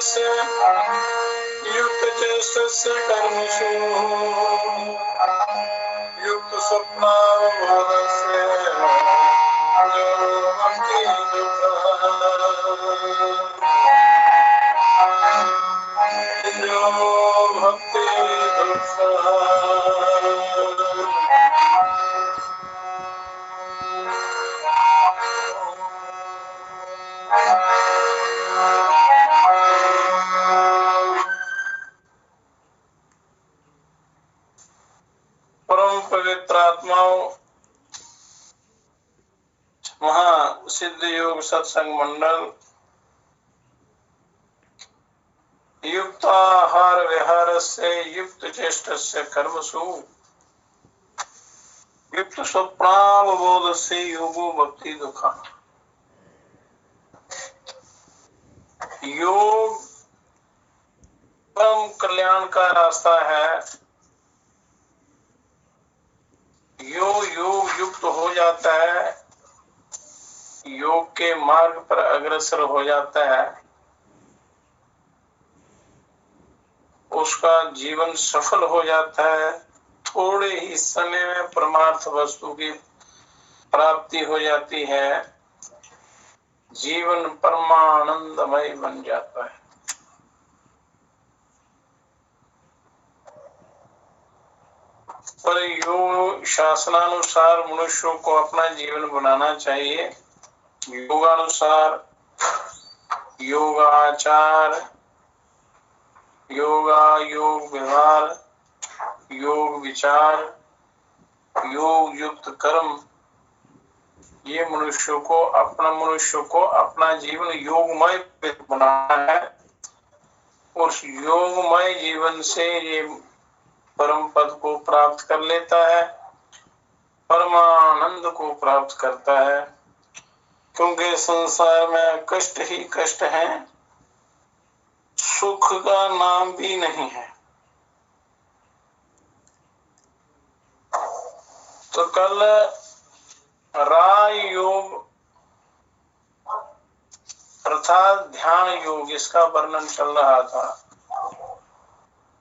विहारस्य युक्तचेष्टस्य कर्मसु युक्तस्वप्नावबोधस्य यो भक्ति परम पवित्र आत्माओं, महा सिद्ध योग सत्संग मंडल युक्त आहार विहार से युक्त चेष्टस्य कर्मसु युक्त स्वप्नावबोध से योगो भक्ति दुखा। योग परम कल्याण का रास्ता है। योग युक्त हो जाता है, योग के मार्ग पर अग्रसर हो जाता है, उसका जीवन सफल हो जाता है। थोड़े ही समय में परमार्थ वस्तु की प्राप्ति हो जाती है, जीवन परमानंदमय बन जाता है। पर योग शासनानुसार मनुष्यों को अपना जीवन बनाना चाहिए। योगानुसार, योगाचार, योग व्यवहार, योग विचार, योग युक्त कर्म, ये मनुष्य को अपना जीवन योगमय बनाना है। उस योगमय जीवन से ये परम पद को प्राप्त कर लेता है, परमानंद को प्राप्त करता है। क्योंकि संसार में कष्ट ही कष्ट है, सुख का नाम भी नहीं है। तो कल राय योग अर्थात ध्यान योग, इसका वर्णन चल रहा था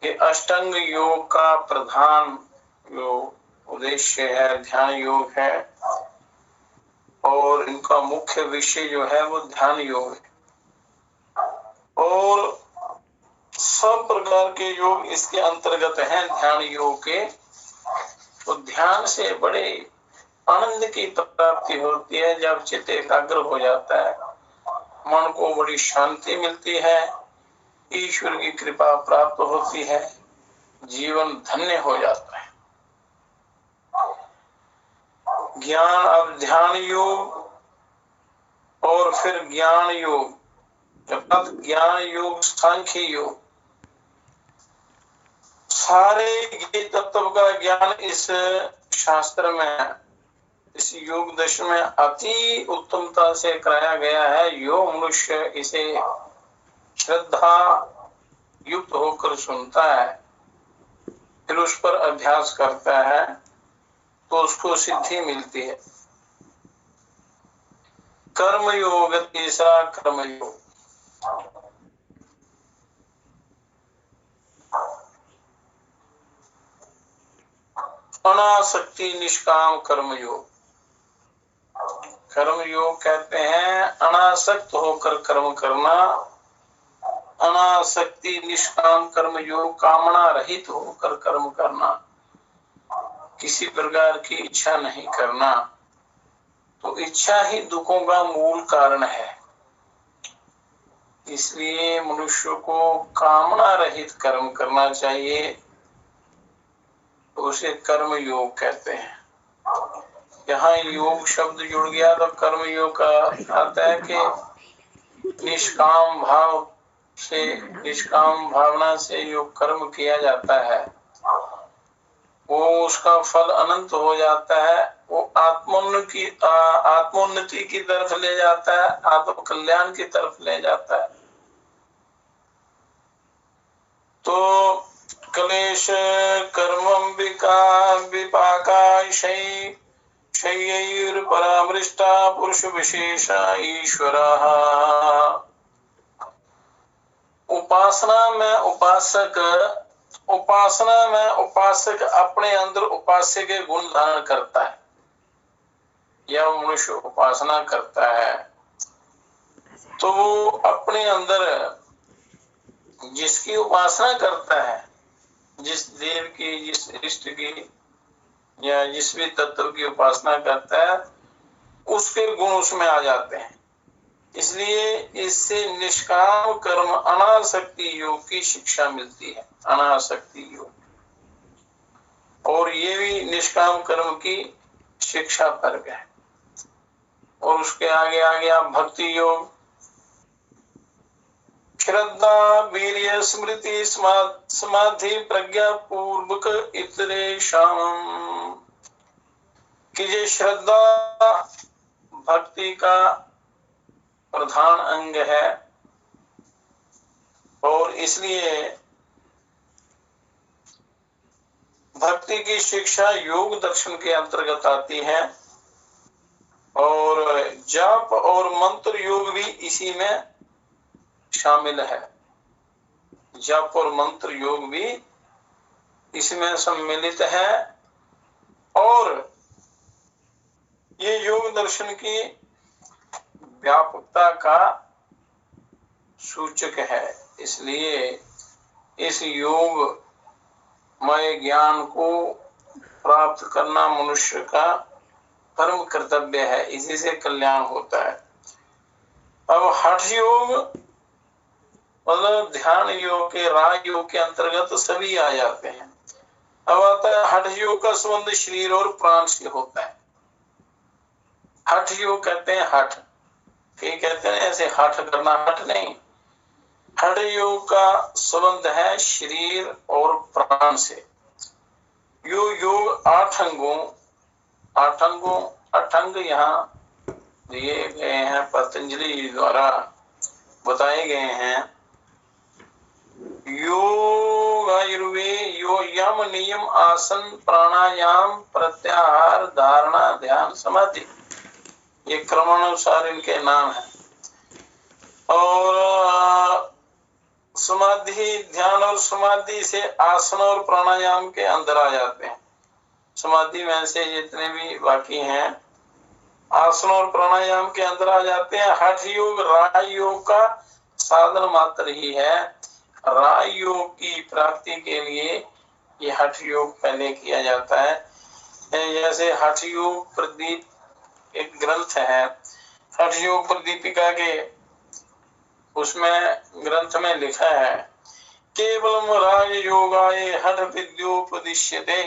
कि अष्टांग योग का प्रधान जो उद्देश्य है ध्यान योग है, और इनका मुख्य विषय जो है वो ध्यान योग है। और सब प्रकार के योग इसके अंतर्गत हैं ध्यान योग के। तो ध्यान से बड़े आनंद की प्राप्ति होती है। जब चित्त एकाग्र हो जाता है, मन को बड़ी शांति मिलती है, ईश्वर की कृपा प्राप्त होती है, जीवन धन्य हो जाता है। ज्ञान, अब ध्यान योग और फिर ज्ञान योग, ज्ञान योग, सांख्य योग, सारे ये तत्व का ज्ञान इस शास्त्र में, इस योग दर्शन में अति उत्तमता से कराया गया है। यो मनुष्य इसे श्रद्धा युक्त होकर सुनता है, फिर उस पर अभ्यास करता है, तो उसको सिद्धि मिलती है। कर्म योग, तीसरा कर्म योग। अनासक्ति निष्काम कर्म योग। कर्म योग कहते हैं अनासक्त होकर कर्म करना। अनासक्ति निष्काम कर्म योग, कामना रहित होकर कर्म करना, किसी प्रकार की इच्छा नहीं करना। तो इच्छा ही दुखों का मूल कारण है। इसलिए मनुष्य को कामना रहित कर्म करना चाहिए, तो उसे कर्म योग कहते हैं। यहाँ योग शब्द जुड़ गया तो कर्म योग का आता है कि निष्काम भाव से, निष्काम भावना से जो कर्म किया जाता है वो उसका फल अनंत हो जाता है। वो आत्मोन्नति की तरफ ले जाता है, आत्म कल्याण की तरफ ले जाता है। तो क्लेश कर्मं विपाकाशय शय्यैर् परामृष्टा पुरुष विशेष ईश्वरः। उपासना में उपासक अपने अंदर उपास्य के गुण धारण करता है। यह मनुष्य उपासना करता है तो वो अपने अंदर जिसकी उपासना करता है, जिस देव की, जिस इष्ट की या जिस भी तत्व की उपासना करता है, उसके गुण उसमें आ जाते हैं। इसलिए इससे निष्काम कर्म अनासक्ति योग की शिक्षा मिलती है। अनासक्ति योग, और ये भी निष्काम कर्म की शिक्षा वर्ग है। और उसके आगे आगे आप भक्ति योग, श्रद्धा वीर्य स्मृति समाधि प्रज्ञा पूर्वक इतरेषाम, कि ये श्रद्धा भक्ति का प्रधान अंग है, और इसलिए भक्ति की शिक्षा योग दर्शन के अंतर्गत आती है, और जाप और मंत्र योग भी इसी में शामिल है। जप और मंत्र योग भी इसमें सम्मिलित है, और ये योग दर्शन की व्यापकता का सूचक है। इसलिए इस योग मय ज्ञान को प्राप्त करना मनुष्य का परम कर्तव्य है। इसी से कल्याण होता है। अब हठ योग मतलब ध्यान योग के, राज योग के अंतर्गत सभी आ जाते हैं। अब आता है हठ योग का संबंध शरीर और प्राण से होता है। हठ योग कहते हैं हठ, कई कहते हैं ऐसे हठ करना, हठ नहीं। हठ योग का संबंध है शरीर और प्राण से। यो योग आठ अंग यहाँ दिए गए हैं, पतंजलि द्वारा बताए गए हैं। योग आयुर्वेद यो यम नियम आसन प्राणायाम प्रत्याहार धारणा ध्यान समाधि, ये क्रमानुसार इनके नाम है। और समाधि, ध्यान और समाधि से आसन और प्राणायाम के अंदर आ जाते हैं। समाधि में से जितने भी बाकी हैं आसन और प्राणायाम के अंदर आ जाते हैं। हठ योग राज योग का साधन मात्र ही है। राज योग की प्राप्ति के लिए ये हठ योग पहले किया जाता है। जैसे हठ योग प्रदीप एक ग्रंथ है, हठ योग प्रदीपिका के उसमें ग्रंथ में लिखा है, केवलम राज योगाय हठ विद्योपदिश्यते,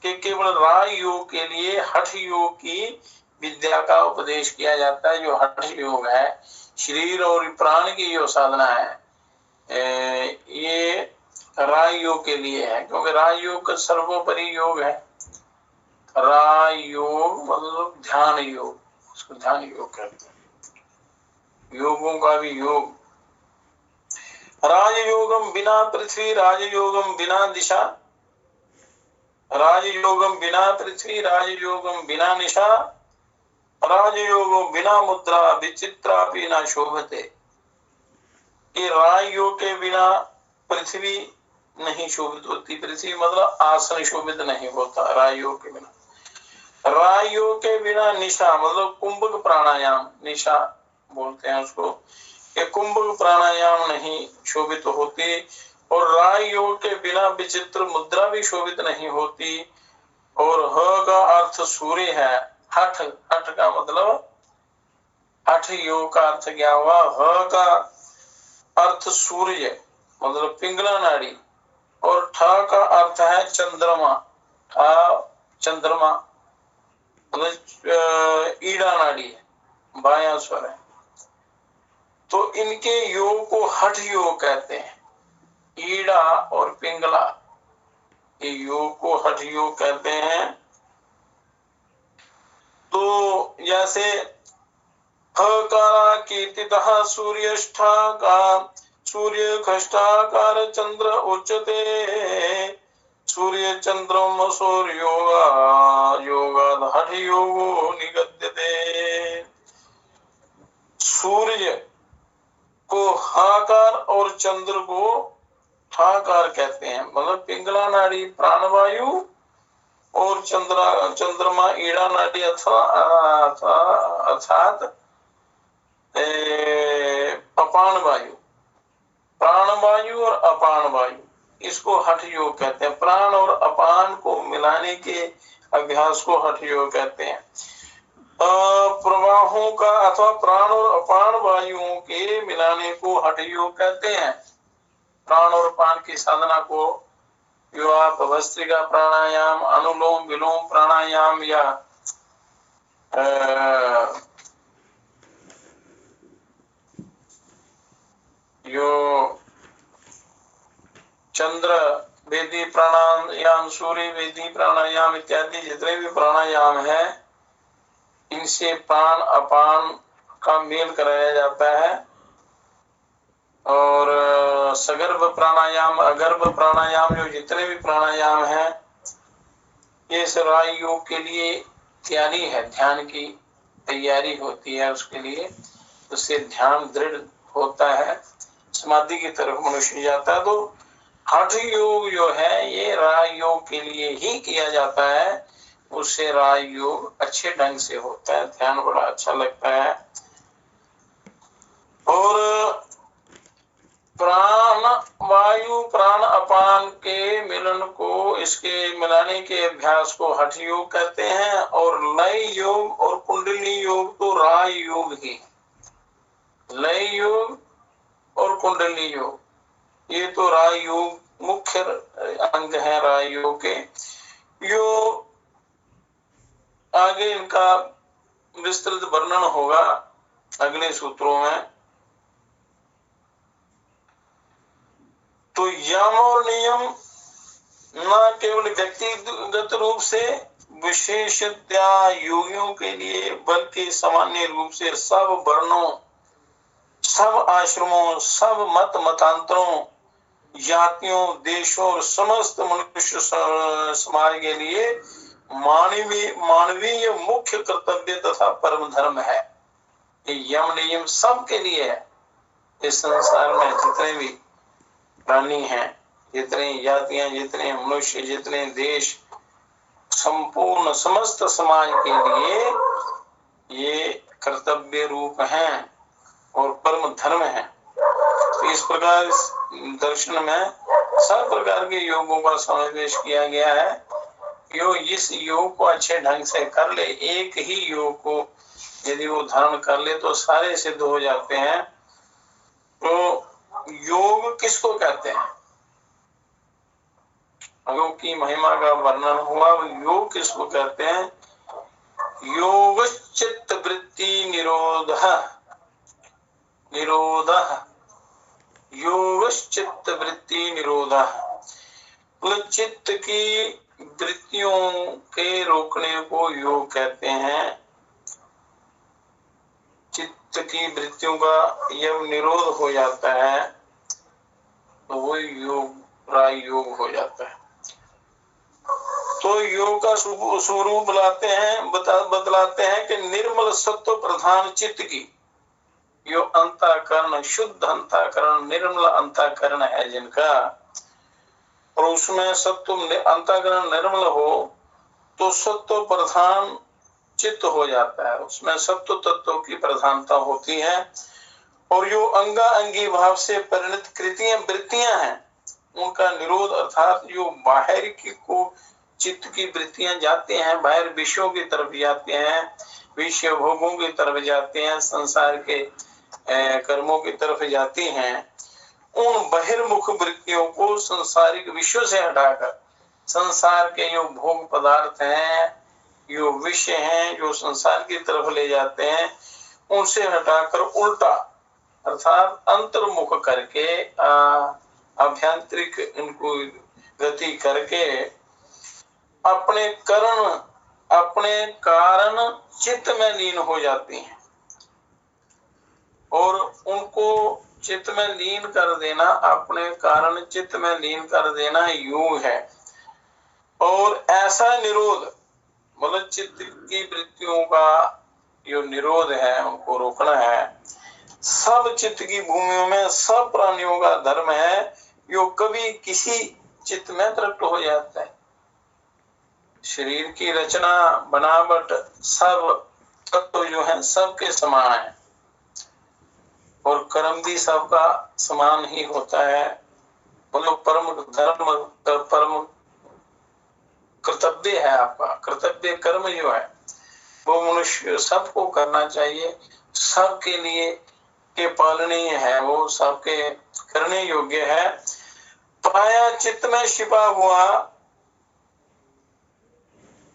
कि केवल राज योग के लिए हठ योग की विद्या का उपदेश किया जाता है। जो हठ योग है, शरीर और प्राण की जो साधना है, ये राज योग के लिए है, क्योंकि राज योग का सर्वोपरि योग है। राज योग मतलब ध्यान योग, उसको ध्यान योग कहते हैं। योगों का भी योग। राजयोगम बिना पृथ्वी, राजयोगम बिना दिशा, राजयोगम बिना पृथ्वी, राजयोगम बिना निशा, राजयोगम बिना मुद्रा विचित्रापि न शोभते। कि राजयोग के बिना पृथ्वी नहीं शोभित होती। पृथ्वी मतलब आसन शोभित नहीं होता राजयोग के बिना। राजयोग के बिना निशा मतलब कुंभक प्राणायाम, निशा बोलते हैं उसको, कि कुंभक प्राणायाम नहीं शोभित होती। और राजयोग के बिना विचित्र मुद्रा भी शोभित नहीं होती। और ह का अर्थ सूर्य है। हठ, हठ का मतलब, हठ योग का अर्थ क्या हुआ? ह का अर्थ सूर्य मतलब पिंगला नाड़ी, और ठ का अर्थ है चंद्रमा। चंद्रमा मतलब ईड़ा नाड़ी है, बायां स्वर है। तो इनके योग को हठ योग कहते हैं। ईड़ा और पिंगला, ये योग को हठ योग कहते हैं। तो जैसे हकारा कीर्तितः सूर्यष्ठा का सूर्य खष्टाकार चंद्र उच्यते, सूर्य चंद्रम सूर्योगा योगाद हठ योगो निगद्यते। सूर्य को हाकार और चंद्र को ठाकार कहते हैं। मतलब पिंगला नाड़ी प्राणवायु और चंद्रमा ईड़ा नाड़ी अर्थात अपान वायु, प्राण वायु और अपान वायु, इसको हठ योग कहते हैं। प्राण और अपान को मिलाने के अभ्यास को हठ योग कहते हैं। प्रवाहों का अथवा प्राण और अपान वायुओं के मिलाने को हठ योग कहते हैं। प्राण और अपान की साधना को जो आप भस्त्रिका प्राणायाम, अनुलोम विलोम प्राणायाम या जो चंद्र वेदी प्राणायाम, सूर्य वेदी प्राणायाम इत्यादि जितने भी प्राणायाम है, इनसे प्राण अपान का मेल कराया जाता है। और सगर्भ प्राणायाम, अगर्भ प्राणायाम, जो जितने भी प्राणायाम है, ये राज योग के लिए तैयारी है, ध्यान की तैयारी होती है उसके लिए। उससे ध्यान दृढ़ होता है, समाधि की तरफ मनुष्य जाता है। तो हठ योग जो है ये राज योग के लिए ही किया जाता है, उससे राज योग अच्छे ढंग से होता है, ध्यान बड़ा अच्छा लगता है। और प्राण वायु प्राण अपान के मिलन को, इसके मिलाने के अभ्यास को हठ योग कहते हैं। और लय योग और कुंडली योग तो राज योग ही, लय योग और कुंडली योग ये तो राज योग मुख्य अंग है राज योग के। यो आगे इनका विस्तृत वर्णन होगा अगले सूत्रों में। तो यम और नियम न केवल व्यक्तिगत रूप से विशेषतया योगियों के लिए, बल्कि सामान्य रूप से सब वर्णों, सब आश्रमों, सब मत मतांतरों, जातियों, देशों और समस्त मनुष्य समाज के लिए मानवीय मुख्य कर्तव्य तथा परम धर्म है। यम नियम सबके लिए है। इस संसार में जितने भी प्राणी हैं, जितने जातियां, जितने मनुष्य, जितने देश, संपूर्ण समस्त समाज के लिए ये कर्तव्य रूप हैं और परम धर्म है। तो इस प्रकार इस दर्शन में सब प्रकार के योगों का समावेश किया गया है। इस योग को अच्छे ढंग से कर ले, एक ही योग को यदि वो धारण कर ले तो सारे सिद्ध हो जाते हैं। तो योग किसको कहते हैं? योग की महिमा का वर्णन हुआ। योग किसको कहते हैं? योग चित्त वृत्ति निरोध, योग चित्त वृत्ति निरोध, चित्त की वृत्तियों के रोकने को योग कहते हैं। चित्त की वृत्तियों का जब निरोध हो जाता है तो वो योग राज योग हो जाता है। तो योग का स्वरूप बतलाते हैं कि निर्मल सत्व प्रधान चित्त की, यो अंतःकरण, शुद्ध अंतःकरण, निर्मल अंतःकरण है जिनका, और उसमें सत्व अंतःकरण निर्मल हो तो सत्व प्रधान चित्त हो जाता है, उसमें सत्व तत्व की प्रधानता होती है। और जो अंगा अंगी भाव से परिणत कृतियां वृत्तियां हैं उनका निरोध, अर्थात जो बाहर की को चित्त की वृत्तियां जाते हैं, बाहर विषयों की तरफ जाते हैं, विषय भोगों की तरफ जाते हैं, संसार के कर्मों की तरफ जाती हैं, उन बहिर्मुख वृत्तियों को संसारिक विषयों से हटाकर संसार के जो भोग पदार्थ हैं, जो विषय हैं, जो संसार की तरफ ले जाते हैं, उनसे हटाकर उल्टा अर्थात अंतर्मुख करके आभ्यंतरिक इनको गति करके अपने कारण चित्त में लीन हो जाती हैं। और उनको चित्त में लीन कर देना, अपने कारण चित्त में लीन कर देना योग है। और ऐसा निरोध चित्त की वृत्तियों का जो निरोध है उनको रोकना है, सब चित्त की भूमियों में सब प्राणियों का धर्म है, जो कभी किसी चित्त में प्रकट हो जाता है। शरीर की रचना बनावट सब तत्व जो है सबके समान है, और कर्म भी सबका समान ही होता है। बोलो परम धर्म, परम कर्तव्य है आपका, कर्तव्य कर्म जो है वो मनुष्य सबको करना चाहिए, सबके लिए के पालनीय है, वो सबके करने योग्य है। प्राय चित्त में छिपा हुआ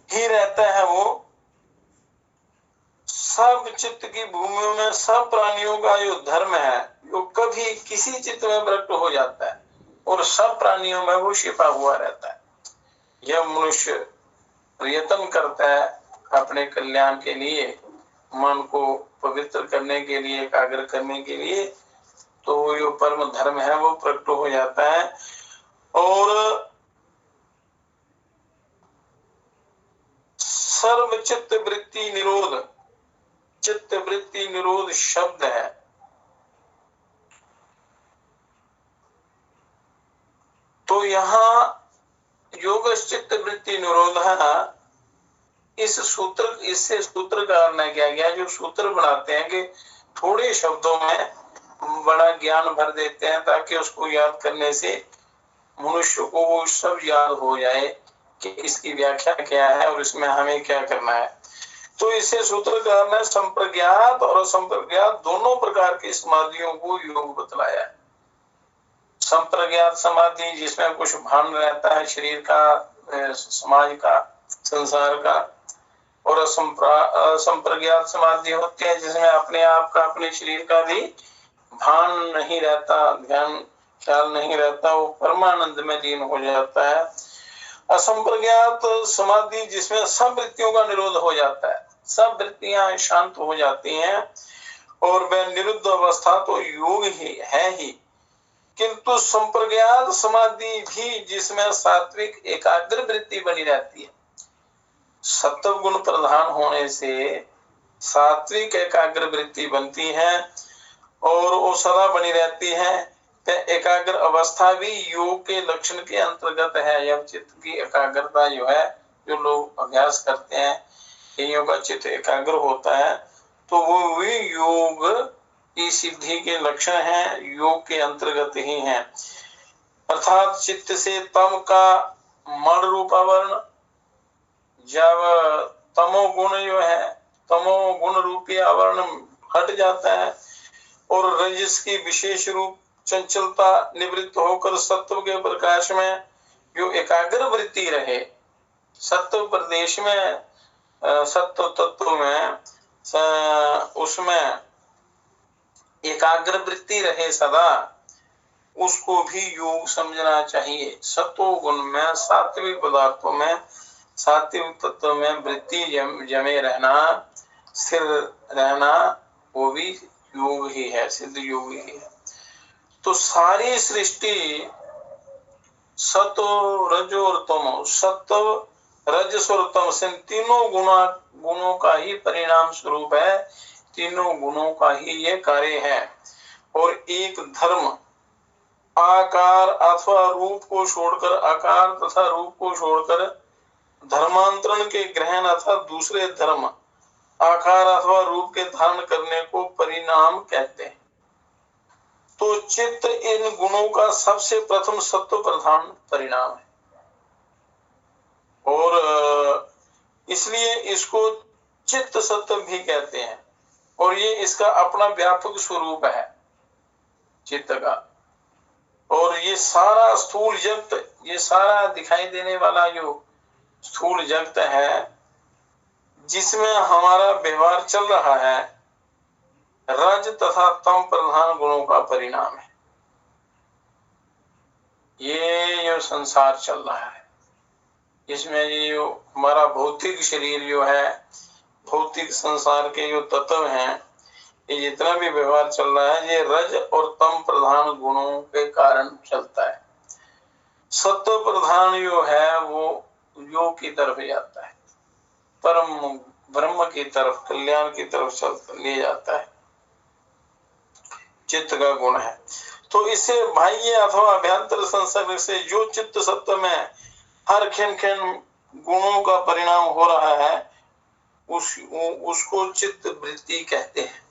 ही रहता है वो, सब चित्त की भूमियों में सब प्राणियों का जो धर्म है जो कभी किसी चित्त में प्रकट हो जाता है, और सब प्राणियों में वो छिपा हुआ रहता है। यह मनुष्य प्रयत्न करता है अपने कल्याण के लिए, मन को पवित्र करने के लिए, एकाग्र करने के लिए, तो जो परम धर्म है वो प्रकट हो जाता है। और सर्व चित्त वृत्ति निरोध, चित्त वृत्ति निरोध शब्द है। तो यहाँ योग चित्त वृत्ति निरोध है, इस सूत्र, इससे सूत्रकार ने क्या किया, जो सूत्र बनाते हैं कि थोड़े शब्दों में बड़ा ज्ञान भर देते हैं, ताकि उसको याद करने से मनुष्य को वो सब याद हो जाए कि इसकी व्याख्या क्या है और इसमें हमें क्या करना है। तो इसे सूत्रकार ने संप्रज्ञात और असंप्रज्ञात दोनों प्रकार की समाधियों को योग बतलाया है। संप्रज्ञात समाधि जिसमें कुछ भान रहता है शरीर का, समाज का, संसार का, और असंप्रज्ञात समाधि होती है जिसमें अपने आप का, अपने शरीर का भी भान नहीं रहता, ध्यान ख्याल नहीं रहता, वो परमानंद में लीन हो जाता है। असंप्रज्ञात समाधि जिसमें सब वृत्तियों का निरोध हो जाता है, सब वृत्तियां शांत हो जाती हैं, और वह निरुद्ध अवस्था तो योग ही है ही। किंतु संप्रज्ञात समाधि भी जिसमें सात्विक एकाग्र वृत्ति बनी रहती है, सत्व गुण प्रधान होने से सात्विक एकाग्र वृत्ति बनती है और वो सदा बनी रहती है। एकाग्र अवस्था भी योग के लक्षण के अंतर्गत है। यह चित्त की एकाग्रता जो है, जो लोग अभ्यास करते हैं, योग का चित्त एकाग्र होता है, तो वो भी योग की सिद्धि के लक्षण हैं, योग के अंतर्गत ही हैं। अर्थात चित्त से तम का मण रूप आवरण, जब तमो गुण जो है, तमो गुण रूपी आवरण हट जाता है, और रजस की विशेष रूप चंचलता निवृत्त होकर सत्व के प्रकाश में जो एकाग्र वृत्ति रहे, सत्व प्रदेश में, सत्व तत्व में, उसमें एकाग्र वृत्ति रहे सदा, उसको भी योग समझना चाहिए। सत्व गुण में, सात्विक पदार्थों में, सात्विक तत्व में वृत्ति जमे रहना, स्थिर रहना, वो भी योग ही है, सिद्ध योग ही है। तो सारी सृष्टि सत्व, रज और तमो, सत्व, रजस और तमस, इन तीनों गुणों का ही परिणाम स्वरूप है, तीनों गुणों का ही ये कार्य है। और एक धर्म आकार अथवा रूप को छोड़कर, आकार तथा रूप को छोड़कर धर्मांतरण के ग्रहण अथवा दूसरे धर्म आकार अथवा रूप के धारण करने को परिणाम कहते हैं। तो चित्त इन गुणों का सबसे प्रथम सत्व प्रधान परिणाम है, और इसलिए इसको चित्त सत्व भी कहते हैं, और ये इसका अपना व्यापक स्वरूप है चित्त का। और ये सारा स्थूल जगत, ये सारा दिखाई देने वाला जो स्थूल जगत है जिसमें हमारा व्यवहार चल रहा है, रज तथा तम प्रधान गुणों का परिणाम है। ये जो संसार चल रहा है, इसमें ये जो हमारा भौतिक शरीर जो है, भौतिक संसार के जो तत्व हैं, ये जितना भी व्यवहार चल रहा है, ये रज और तम प्रधान गुणों के कारण चलता है। सत्व प्रधान जो है वो योग की तरफ जाता है, परम ब्रह्म की तरफ, कल्याण की तरफ ले जाता है। चित्त का गुण है। तो इससे बाह्य अथवा अभ्यंतर संसर्ग से जो चित्त सत्व में हर खिन खिन गुणों का परिणाम हो रहा है उसको चित्त वृत्ति कहते हैं।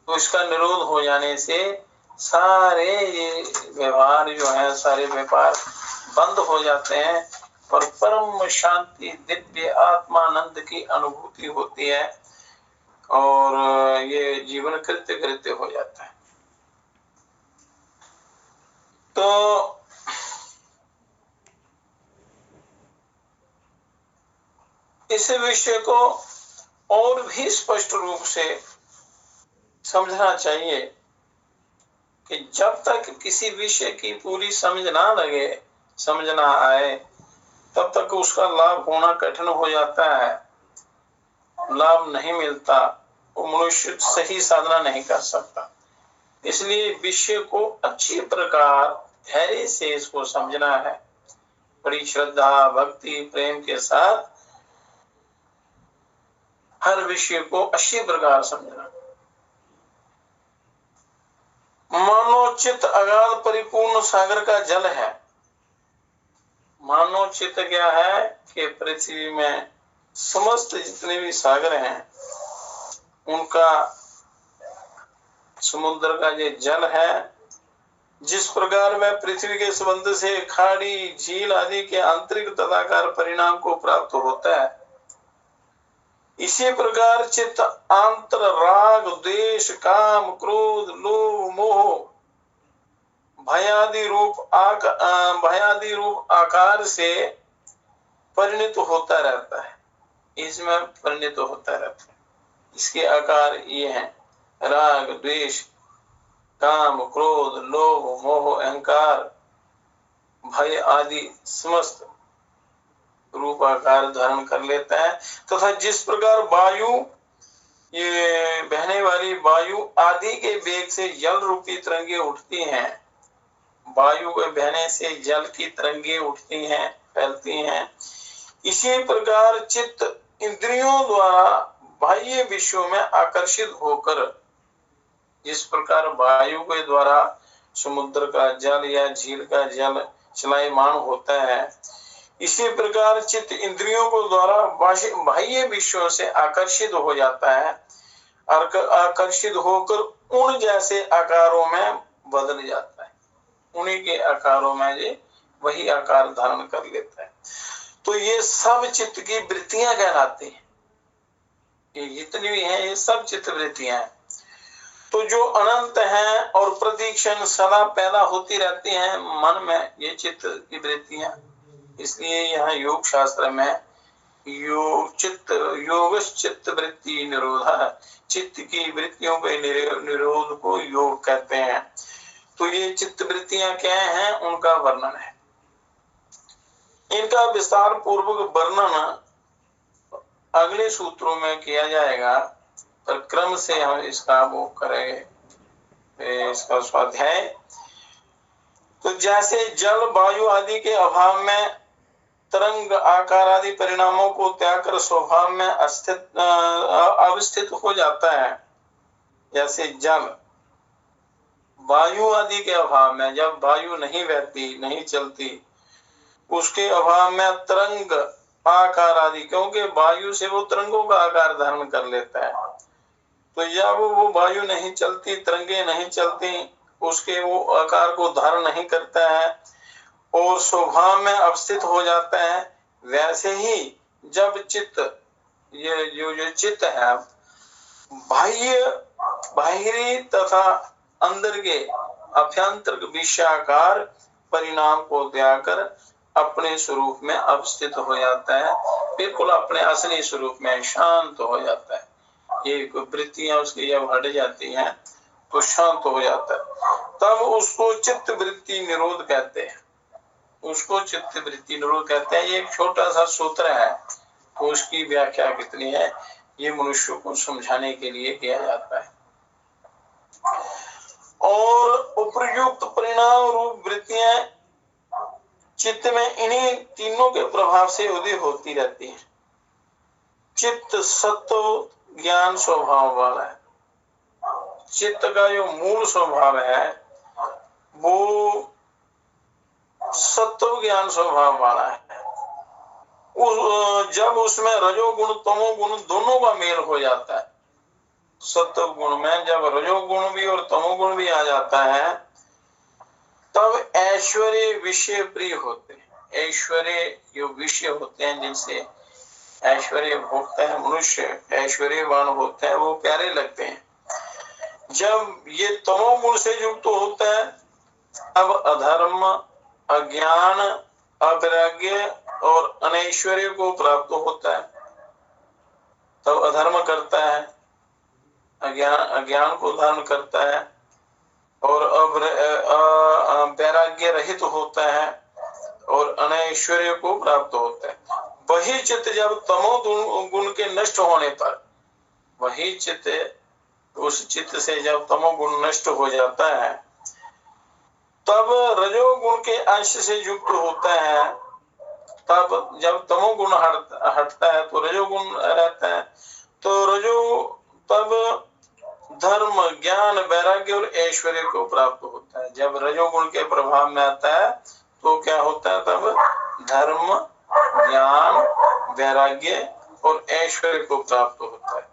तो इसका निरोध हो जाने से सारे ये व्यवहार जो है, सारे व्यापार बंद हो जाते हैं और परम शांति दिव्य आत्मानंद की अनुभूति होती है और ये जीवन कृत्य कृत्य हो जाता है। तो इस विषय को और भी स्पष्ट रूप से समझना चाहिए कि जब तक किसी विषय की पूरी समझ ना लगे, समझ ना आए, तब तक उसका लाभ होना कठिन हो जाता है, लाभ नहीं मिलता, वो मनुष्य सही साधना नहीं कर सकता। इसलिए विषय को अच्छी प्रकार धैर्य से इसको समझना है, बड़ी श्रद्धा भक्ति प्रेम के साथ हर विषय को अच्छी प्रकार समझना। मानो चित्त अगाध परिपूर्ण सागर का जल है। मानो चित्त क्या है कि पृथ्वी में समस्त जितने भी सागर हैं उनका समुद्र का ये जल है। जिस प्रकार में पृथ्वी के संबंध से खाड़ी झील आदि के आंतरिक तदाकार परिणाम को प्राप्त होता है, इसी प्रकार चित्त आंतर राग द्वेष काम क्रोध लोभ मोह भयादि रूप आकार से परिणित होता रहता है। इसमें परिणित होता रहता है। इसके आकार ये हैं राग द्वेष काम क्रोध लोभ मोह अहंकार भय आदि समस्त रूप आकार धारण कर लेता है। तथा जिस प्रकार वायु, ये बहने वाली वायु आदि के वेग से जल रूपी तरंगे उठती हैं, वायु के बहने से जल की तरंगे उठती हैं, फैलती हैं, इसी प्रकार चित्त इंद्रियों द्वारा बाह्य विषयों में आकर्षित होकर, जिस प्रकार वायु के द्वारा समुद्र का जल या झील का जल चलायमान होता है, इसी प्रकार चित्त इंद्रियों को द्वारा बाह्य विषयों से आकर्षित हो जाता है, आकर्षित होकर उन जैसे आकारों में बदल जाता है, उन्हीं के आकारों में ये वही आकार धारण कर लेता है। तो ये सब चित्त की वृत्तियां कहलाती हैं। ये जितनी भी हैं ये सब चित्त वृत्तियां हैं। तो जो अनंत हैं और प्रतिक्षण सदा पैदा होती रहती हैं मन में, ये चित्त की वृत्तियां। इसलिए यहाँ योग शास्त्र में चित्त वृत्ति निरोध, चित्त की वृत्तियों के निरोध को योग कहते हैं। तो ये चित्त वृत्तियां क्या हैं, उनका वर्णन है। इनका विस्तार पूर्वक वर्णन अगले सूत्रों में किया जाएगा, पर क्रम से हम इसका वो करेंगे, इसका स्वाध्याय। तो जैसे जल वायु आदि के अभाव में तरंग आकार आदि परिणामों को त्याग कर स्वभाव में अवस्थित हो जाता है, जैसे जल वायु आदि के अभाव में, जब वायु नहीं बहती नहीं चलती, उसके अभाव में तरंग आकार आदि, क्योंकि वायु से वो तरंगों का आकार धारण कर लेता है। तो जब वो वायु नहीं चलती, तरंगे नहीं चलती, उसके वो आकार को धारण नहीं करता है और स्वभाव में अवस्थित हो जाता है। वैसे ही जब चित्त, ये जो चित्त है, बाहरी तथा अंदर के अभ्यंतर विषयाकार परिणाम को त्याग कर अपने स्वरूप में अवस्थित हो जाता है, बिल्कुल अपने असली स्वरूप में शांत हो जाता है। ये वृत्तियां उसकी जब हट जाती हैं तो शांत हो जाता है, तब उसको चित्त वृत्ति निरोध कहते हैं। उसको चित्त वृत्ति निरोध कहते हैं। ये एक छोटा सा सूत्र है, तो उसकी व्याख्या कितनी है ये मनुष्य को समझाने के लिए किया जाता है। और उपयुक्त परिणाम रूप वृत्तियां चित्त में इन्हीं तीनों के प्रभाव से उदय होती रहती है। चित्त सत्व ज्ञान स्वभाव वाला है। चित्त का जो मूल स्वभाव है वो सत्व ज्ञान स्वभाव वाला है। जब उसमें रजोगुण तमोगुण दोनों का मेल हो जाता है, सत्व गुण में जब रजोगुण भी और तमोगुण भी आ जाता है, तब ऐश्वर्य विषय प्रिय होते हैं। ऐश्वर्य जो विषय होते हैं, जिनसे ऐश्वर्य भोगता है मनुष्य, ऐश्वर्यवान होते हैं, वो प्यारे लगते हैं। जब ये तमोगुण से युक्त होता है, तब अधर्म, अज्ञान, अवैराग्य और अनैश्वर्य को प्राप्त होता है। तब अधर्म करता है, अज्ञान को धारण करता है और वैराग्य रहित होता है और अनैश्वर्य को प्राप्त होता है। वही चित्त जब तमो गुण के नष्ट होने पर, वही चित्त, उस चित्त से जब तमोगुण नष्ट हो जाता है, तब रजोगुण के अंश से युक्त होता है। तब जब तमोगुण हटता है तो रजोगुण रहता है, तो तब धर्म, ज्ञान, वैराग्य और ऐश्वर्य को प्राप्त होता है। जब रजोगुण के प्रभाव में आता है तो क्या होता है, तब धर्म, ज्ञान, वैराग्य और ऐश्वर्य को प्राप्त होता है।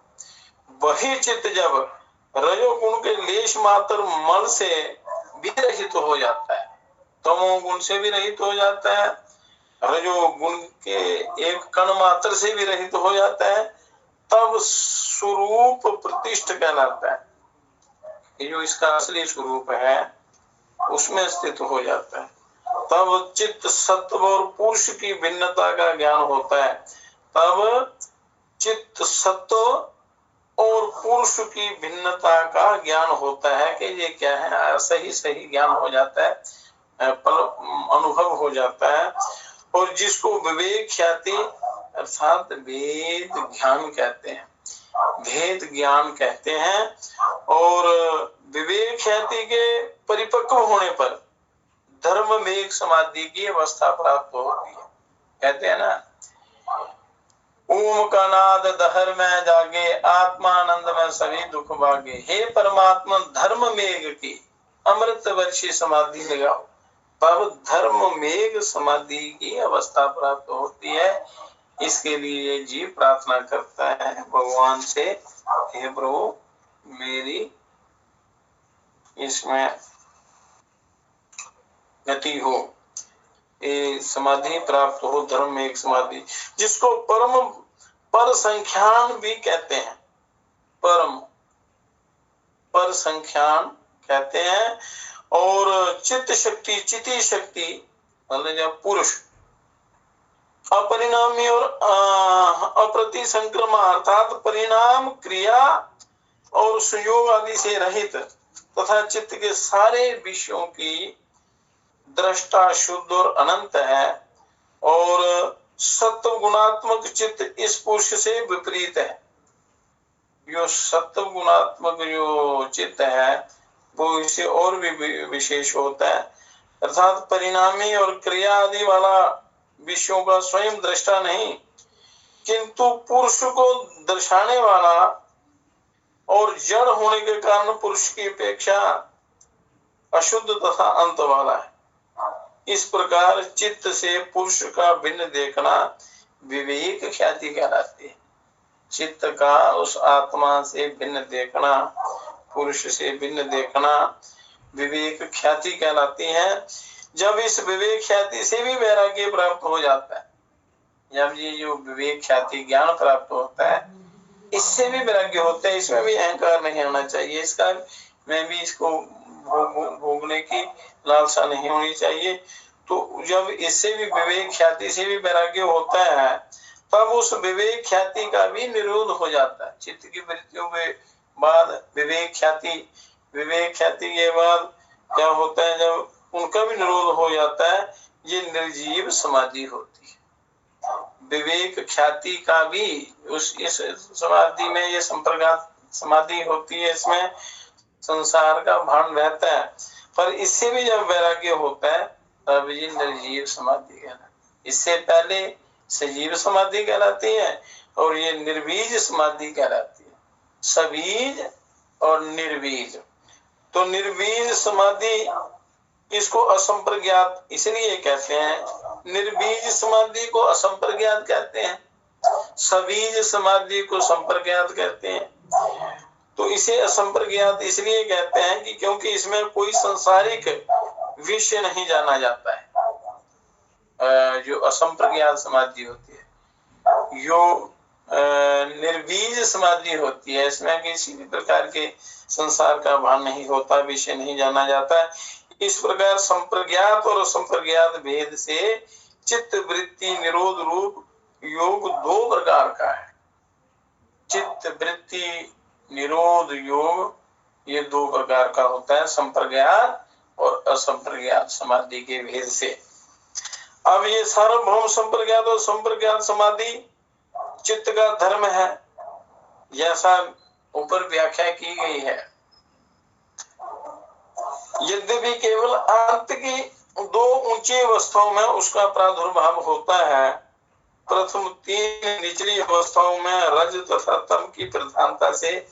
वही चित्त जब रजोगुण के लेश मात्र मल से भी रहित हो जाता है, तमोगुण से भी रहित हो जाता है, रजोगुण के एक कण मात्र से भी रहित हो जाता है, तब स्वरूप प्रतिष्ठ कहलाता है। ये जो इसका असली स्वरूप है उसमें स्थित हो जाता है। तब चित्त सत्व और पुरुष की भिन्नता का ज्ञान होता है। तब चित्त सत्व और पुरुष की भिन्नता का ज्ञान होता है कि ये क्या है, सही सही ज्ञान हो जाता है, अनुभव हो जाता है। और जिसको विवेक ख्याति अर्थात भेद ज्ञान कहते हैं, भेद ज्ञान कहते हैं। और विवेक ख्याति के परिपक्व होने पर धर्म में समाधि की अवस्था प्राप्त होती है। कहते हैं ना, ओम का नाद दहर में जागे, आत्मानंद में सभी दुख भागे। हे परमात्मा, धर्म मेघ की अमृत वर्षी समाधि लगाओ। तब धर्म मेघ समाधि की अवस्था प्राप्त होती है। इसके लिए जीव प्रार्थना करता है भगवान से, हे प्रभु मेरी इसमें गति हो, ये समाधि प्राप्त हो, धर्म में एक समाधि, जिसको परम पर संख्यान भी कहते हैं। परम पर संख्यान कहते हैं। और चित्त शक्ति, चिति शक्ति मतलब जब पुरुष अपरिणामी और अप्रति संक्रमा अर्थात परिणाम, क्रिया और संयोग आदि से रहित तथा चित्त के सारे विषयों की दृष्टा शुद्ध और अनंत है। और सत्व गुणात्मक चित्त इस पुरुष से विपरीत है। जो सत्व गुणात्मक जो चित्त है वो इससे और भी विशेष होता है, अर्थात परिणामी और क्रिया आदि वाला विषयों का स्वयं दृष्टा नहीं, किंतु पुरुष को दर्शाने वाला और जड़ होने के कारण पुरुष की अपेक्षा अशुद्ध तथा अंत वाला है। इस प्रकार चित्त से पुरुष का भिन्न देखना विवेक ख्याति कहलाती है। चित्त का उस आत्मा से भिन्न देखना, पुरुष से भिन्न देखना विवेक ख्याति कहलाती है। जब इस विवेक ख्याति से भी वैराग्य प्राप्त हो जाता है, जब ये जो विवेक ख्याति ज्ञान प्राप्त होता है, इससे भी वैराग्य होता है, इसमें भी अहंकार नहीं आना चाहिए, इसका मैं भी इसको भोगने की लालसा नहीं होनी चाहिए। तो जब इससे भी विवेक ख्याति से भी वैराग्य होता है, तब उस विवेक ख्याति का भी निरोध हो जाता है। चित्त की वृत्तियों के बाद विवेक ख्याति के बाद क्या होता है, जब उनका भी निरोध हो जाता है, ये निर्जीव समाधि होती है। विवेक ख्याति का भी इस समाधि में ये संप्रज्ञात समाधि होती है, इसमें संसार का भान रहता है। पर इससे भी जब वैराग्य होता है तब ये निर्जीव समाधि कहलाती है। इससे पहले सजीव समाधि कहलाती है और ये निर्बीज समाधि कहलाती है। सबीज और निर्बीज। तो निर्बीज समाधि इसको असंप्रज्ञात इसलिए कहते हैं, निर्बीज समाधि को असंप्रज्ञात कहते हैं, सबीज समाधि को संप्रज्ञात कहते हैं। तो इसे असंप्रज्ञात इसलिए कहते हैं कि क्योंकि इसमें कोई संसारिक विषय नहीं जाना जाता है। जो असंप्रज्ञात समाधि होती है, जो निर्बीज समाधि होती है, इसमें किसी भी प्रकार के संसार का भान नहीं होता, विषय नहीं जाना जाता है। इस प्रकार संप्रज्ञात और असंप्रज्ञात भेद से चित्त वृत्ति निरोध रूप योग दो प्रकार का है। चित्त वृत्ति निरोध योग ये दो प्रकार का होता है, संप्रज्ञात और असंप्रज्ञात समाधि के भेद से। अब ये सार्वभौम संप्रज्ञात और संप्रज्ञात समाधि चित्त का धर्म है, जैसा ऊपर व्याख्या की गई है। यद्यपि केवल अंत की दो ऊंची अवस्थाओं में उसका प्रादुर्भाव होता है, प्रथम तीन निचली अवस्थाओं में रज तथा तम की प्रधानता से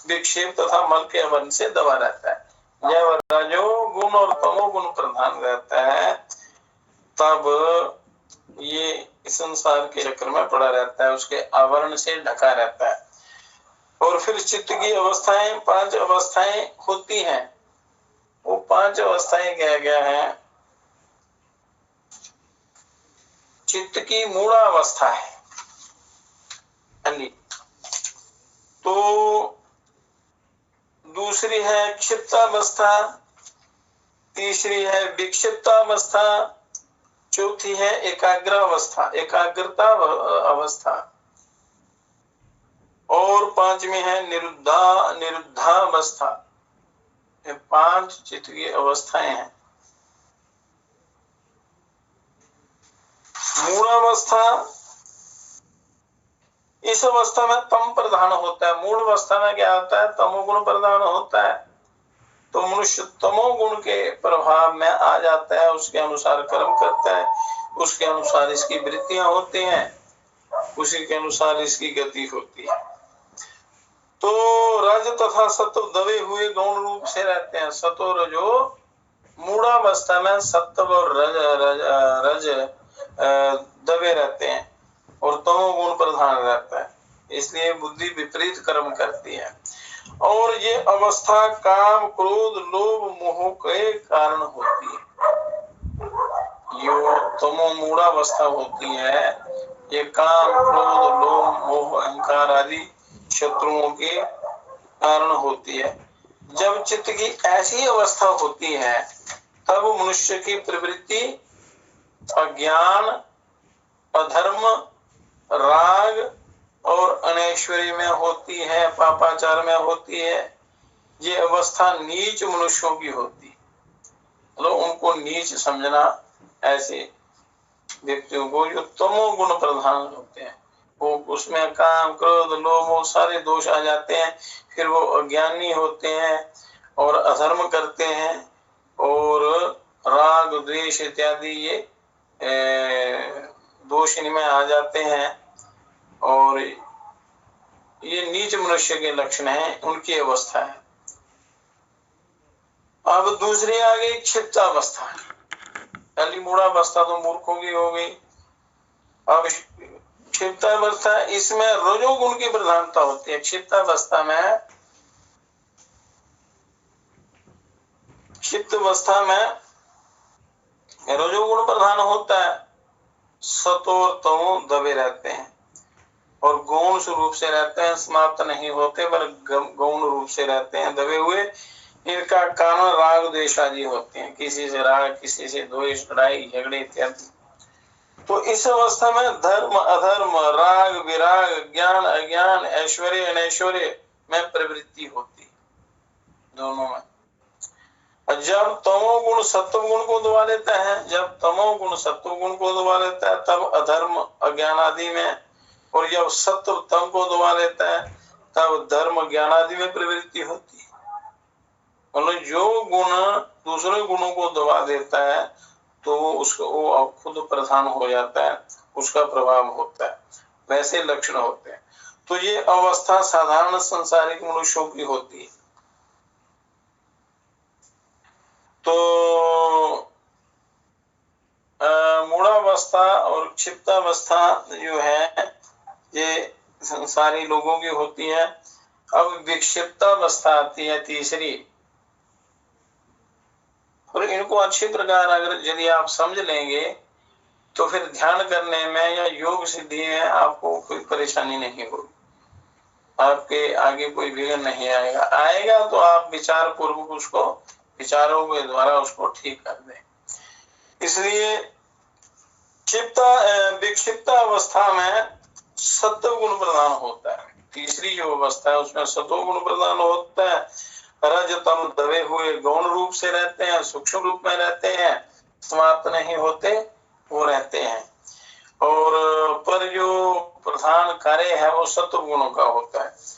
विक्षेप तथा मल के आवरण से दबा रहता है। जब रजो गुण और तमो गुण प्रधान रहता है, तब ये संसार के चक्र में पड़ा रहता है, उसके आवरण से ढका रहता है। और फिर चित्त की अवस्थाएं, पांच अवस्थाएं होती हैं। वो पांच अवस्थाएं क्या क्या है? चित्त की मूढ़ावस्था है, तो दूसरी है क्षिप्तावस्था, तीसरी है विक्षिप्तावस्था, चौथी है एकाग्रावस्था, एकाग्रता अवस्था, और पांचवी है निरुद्धावस्था। ये पांच चित्त की अवस्थाएं हैं। मूढ़ावस्था, इस अवस्था में तम प्रधान होता है। मूढ़ अवस्था में क्या होता है? तमोगुण प्रधान होता है। तो मनुष्य तमोगुण के प्रभाव में आ जाता है, उसके अनुसार कर्म करता है, उसके अनुसार इसकी वृत्तियां होती हैं, उसी के अनुसार इसकी गति होती है। तो रज तथा सत्व दबे हुए गौण रूप से रहते हैं। सत्व रजो मूढ़ावस्था में सत्व और रज दबे रहते हैं और तमोगुण प्रधान रहता है, इसलिए बुद्धि विपरीत कर्म करती है। और ये अवस्था काम क्रोध लोभ मोह के कारण होती है। यो तमो मूढ़ावस्था होती है, ये काम क्रोध लोभ मोह अहंकार आदि शत्रुओं के कारण होती है। जब चित्त की ऐसी अवस्था होती है, तब मनुष्य की प्रवृत्ति अज्ञान, अधर्म, राग और अनैश्वर्य में होती है, पापाचार में होती है। ये अवस्था नीच मनुष्यों की होती है। तो उनको नीच समझना ऐसे व्यक्तियों को जो तमोगुण प्रधान होते हैं, वो उसमें काम क्रोध लोभ वो सारे दोष आ जाते हैं। फिर वो अज्ञानी होते हैं और अधर्म करते हैं, और राग द्वेष इत्यादि ये दोष इनमें आ जाते हैं, और ये नीच मनुष्य के लक्षण हैं, उनकी अवस्था है। अब दूसरी आ गई क्षिप्तावस्था। पहली मूढ़ावस्था तो मूर्खों की हो गई। अब क्षिप्तावस्था, इसमें रजोगुण की प्रधानता होती है। क्षिप्तावस्था में रजोगुण प्रधान होता है, सतो और तमो दबे रहते हैं और गौण रूप से रहते हैं, समाप्त नहीं होते पर गौण रूप से रहते हैं, दबे हुए। इनका कारण राग द्वेष आदि होते हैं, किसी से राग, किसी से द्वेष, लड़ाई झगड़े इत्यादि। तो इस अवस्था में धर्म अधर्म, राग विराग, ज्ञान अज्ञान, ऐश्वर्य अनैश्वर्य में प्रवृत्ति होती है, दोनों में। जब तमोगुण सत्वगुण को दबा लेता है, जब तमोगुण सत्वगुण को दबा लेता है, तब अधर्म अज्ञान आदि में, और जब सत्व तम को दबा लेता है, तब धर्म ज्ञान आदि में प्रवृत्ति होती है। मतलब जो गुण दूसरे गुणों को दबा देता है, तो वो खुद प्रधान हो जाता है, उसका प्रभाव होता है, वैसे लक्षण होते हैं। तो ये अवस्था साधारण संसारिक मनुष्यों की होती है। तो मूढ़ावस्था और क्षिप्तावस्था जो है ये सारी लोगों की होती है। अब विक्षिप्तावस्था आती है तीसरी, और इनको अच्छी प्रकार अगर यदि आप समझ लेंगे तो फिर ध्यान करने में या योग सिद्धि में आपको कोई परेशानी नहीं होगी, आपके आगे कोई विघ्न नहीं आएगा। आएगा तो आप विचार पूर्वक उसको, विचारों के द्वारा उसको ठीक कर दें। इसलिए विक्षिप्त अवस्था में सत्व गुण प्रदान होता है। तीसरी जो अवस्था है उसमें सत्व गुण प्रदान होता है। रज तम दबे हुए गौण रूप से रहते हैं, सूक्ष्म रूप में रहते हैं, समाप्त नहीं होते, वो रहते हैं। और पर जो प्रधान कार्य है वो सत्व गुणों का होता है।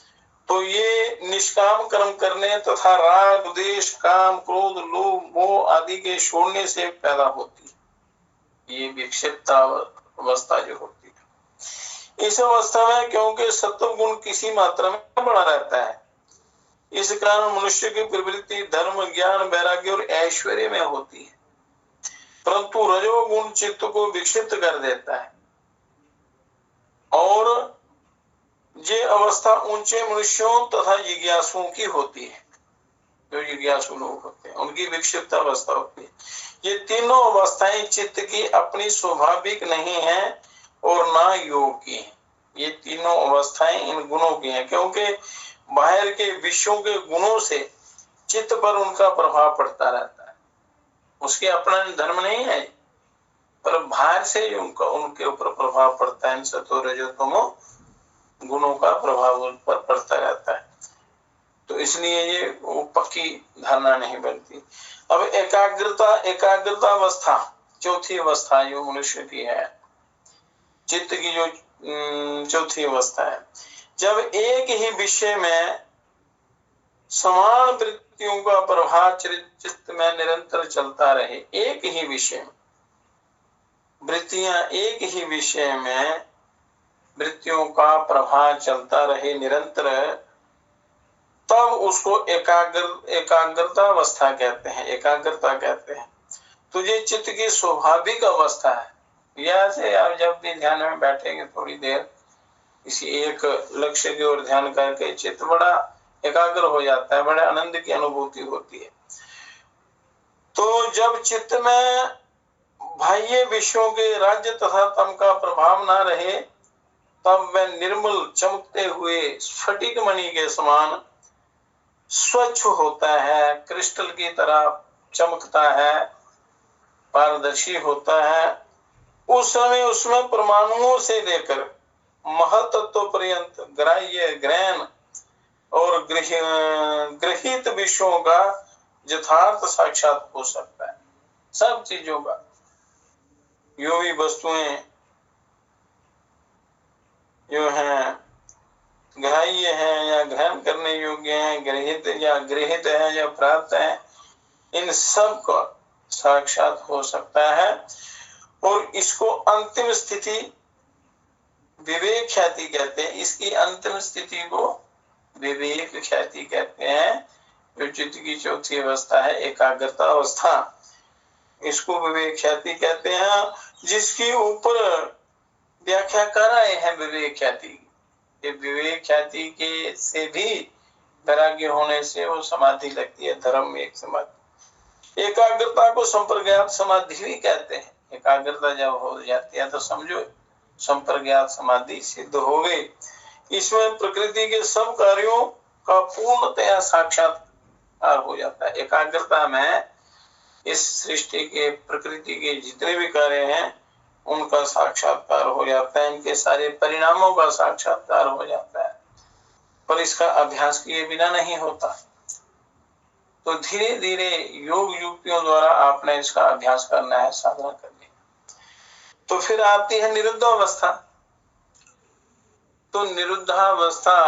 तो ये निष्काम कर्म करने तथा राग द्वेष काम क्रोध लोभ मोह आदि के छोड़ने से पैदा होती है ये विक्षिप्त अवस्था जो होती है। इस अवस्था में क्योंकि सत्व गुण किसी मात्रा में बना रहता है, इस कारण मनुष्य की प्रवृत्ति धर्म ज्ञान वैराग्य और ऐश्वर्य में होती है, परंतु रजोगुण चित्त को विक्षिप्त कर देता है। और ये अवस्था ऊंचे मनुष्यों तथा जिज्ञासुओं की होती है। जो जिज्ञासु लोग होते हैं उनकी विक्षिप्त अवस्था होती है। ये तीनों अवस्थाएं चित्त की अपनी स्वाभाविक नहीं है और ना योग की है। ये तीनों अवस्थाएं इन गुणों की हैं, क्योंकि बाहर के विषयों के गुणों से चित्त पर उनका प्रभाव पड़ता रहता है। उसके अपना धर्म नहीं है, पर बाहर से उनका उनके ऊपर प्रभाव पड़ता है। इन सत्व रजो तमो गुणों का प्रभाव उन पर पड़ता रहता है। तो इसलिए ये वो पक्की धारणा नहीं बनती। अब एकाग्रता अवस्था, चौथी अवस्था जो मनुष्य की है, चित्त की जो चौथी अवस्था है, जब एक ही विषय में समान वृत्तियों का प्रभाव चित्त में निरंतर चलता रहे, एक ही विषय में वृत्तियां, एक ही विषय में वृत्तियों का प्रभाव चलता रहे निरंतर, तब उसको एकाग्रता अवस्था कहते हैं, एकाग्रता कहते हैं। तो ये चित्त की स्वाभाविक अवस्था है। ऐसे आप जब भी ध्यान में बैठेंगे थोड़ी देर किसी एक लक्ष्य की ओर ध्यान करके चित्त बड़ा एकाग्र हो जाता है, बड़े आनंद की अनुभूति होती है। तो जब चित्त में बाह्य विषयों के राज्य तथा तम का प्रभाव ना रहे, तब वह निर्मल चमकते हुए स्फटिक मणि के समान स्वच्छ होता है, क्रिस्टल की तरह चमकता है, पारदर्शी होता है। उस समय उसमें परमाणुओं से लेकर महतत्व पर्यंत ग्राह्य ग्रहण और ग्रहित विषयों का यथार्थ साक्षात हो सकता है। सब चीजों का, जो भी वस्तुएं जो हैं ग्राह्य हैं या ग्रहण करने योग्य हैं, ग्रहित है या प्राप्त है, इन सब का साक्षात हो सकता है। और इसको अंतिम स्थिति विवेक ख्याति कहते हैं। इसकी अंतिम स्थिति को विवेक ख्याति कहते हैं, जो चित्त की चौथी अवस्था है, एकाग्रता अवस्था, इसको विवेक ख्याति कहते हैं। जिसकी ऊपर व्याख्या कर आए हैं विवेक ख्याति। ये विवेक ख्याति के से भी वैराग्य होने से वो समाधि लगती है, धर्म में एक समाधि। एकाग्रता को संप्रज्ञात समाधि भी कहते हैं। एकाग्रता जब हो जाती है तो समझो संप्रज्ञात समाधि सिद्ध हो गई। इसमें प्रकृति के सब कार्यों का पूर्णतया साक्षात्कार हो जाता है। एकाग्रता में इस सृष्टि के प्रकृति के जितने भी कार्य हैं उनका साक्षात्कार हो जाता है, इनके सारे परिणामों का साक्षात्कार हो जाता है। पर इसका अभ्यास किए बिना नहीं होता। तो धीरे धीरे योग युक्तियों द्वारा आपने इसका अभ्यास करना है, साधना करनी है। तो फिर आती है निरुद्धावस्था। तो निरुद्धावस्था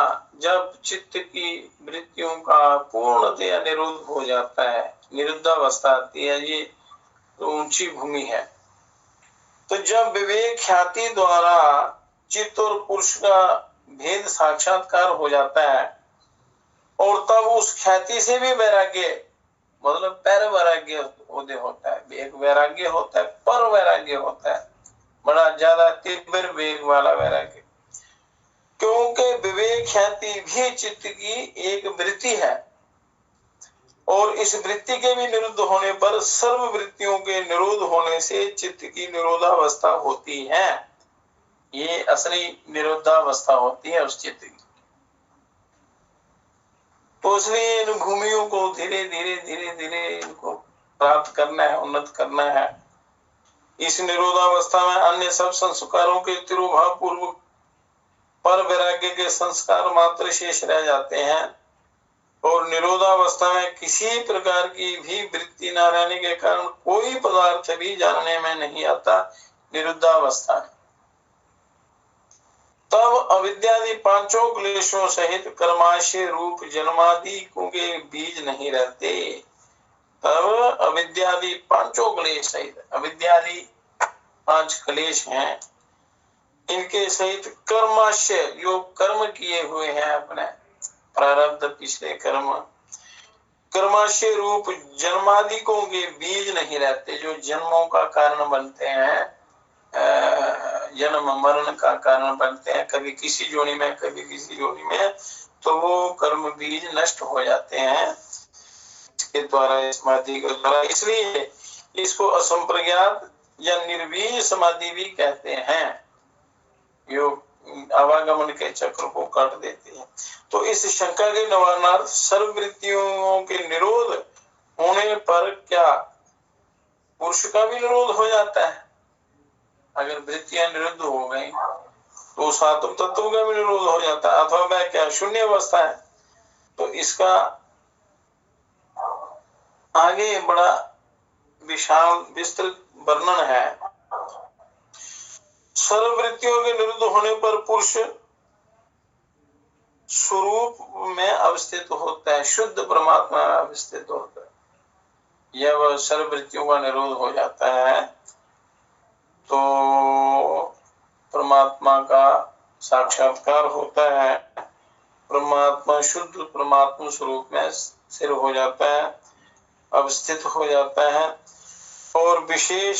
जब चित्त की वृत्तियों का पूर्णतया निरोध हो जाता है, निरुद्धावस्था आती है। ये तो ऊंची भूमि है। तो जब विवेक ख्याति द्वारा चित्त और पुरुष का भेद साक्षात्कार हो जाता है और तब उस ख्याति से भी वैराग्य मतलब पर वैराग्य उदय होता है। एक वैराग्य होता है, पर वैराग्य होता है, बड़ा ज्यादा तीव्र वेग वाला वैराग्य। क्योंकि विवेक ख्याति भी चित्त की एक वृत्ति है और इस वृत्ति के भी निरुद्ध होने पर सर्व वृत्तियों के निरोध होने से चित्त की निरोधावस्था होती है। ये असली निरोधावस्था होती है उस चित्त की। तो इसलिए इन भूमियों को धीरे धीरे धीरे धीरे इनको प्राप्त करना है, उन्नत करना है। इस निरोधावस्था में अन्य सब संस्कारों के तिरोभाव पूर्वक पर वैराग्य के संस्कार मात्र शेष रह जाते हैं और निरोधावस्था में किसी प्रकार की भी वृत्ति न रहने के कारण कोई पदार्थ भी जानने में नहीं आता। निरुद्धावस्था में तब अविद्यादि पांचों क्लेशों सहित कर्माशय रूप जन्मादि के बीज नहीं रहते। तब अविद्यादि पांचों क्लेश सहित, अविद्यादि 5 क्लेश हैं, इनके सहित कर्माशय जो कर्म किए हुए हैं अपने प्रारब्ध पिछले कर्म, कर्माशय रूप जन्मादिकों के बीज नहीं रहते जो जन्मों का कारण बनते हैं, जन्म मरण का कारण बनते हैं, कभी किसी जोनी में कभी किसी जोनी में, तो वो कर्म बीज नष्ट हो जाते हैं इसके द्वारा, समाधि के द्वारा। इसलिए इसको असंप्रज्ञात या निर्बीज समाधि भी कहते हैं, जो आवागमन के चक्र को काट देती है। तो इस शंका के निवारणार्थ सर्ववृत्तियों के निरोध होने पर क्या पुरुष का भी निरोध हो जाता है? अगर वृत्तियां निरुद्ध हो गई तो सातव तत्व का भी निरोध हो जाता है, अथवा वह क्या शून्य अवस्था है। तो इसका आगे बड़ा विशाल विस्तृत वर्णन है। सर्ववृत्तियों के निरुद्ध होने पर पुरुष स्वरूप में अवस्थित होता है, शुद्ध परमात्मा में अवस्थित होता है। यह वह सर्ववृत्तियों का निरोध हो जाता है तो परमात्मा का साक्षात्कार होता है, परमात्मा शुद्ध परमात्मा स्वरूप में स्थिर हो जाता है, अवस्थित हो जाता है। और विशेष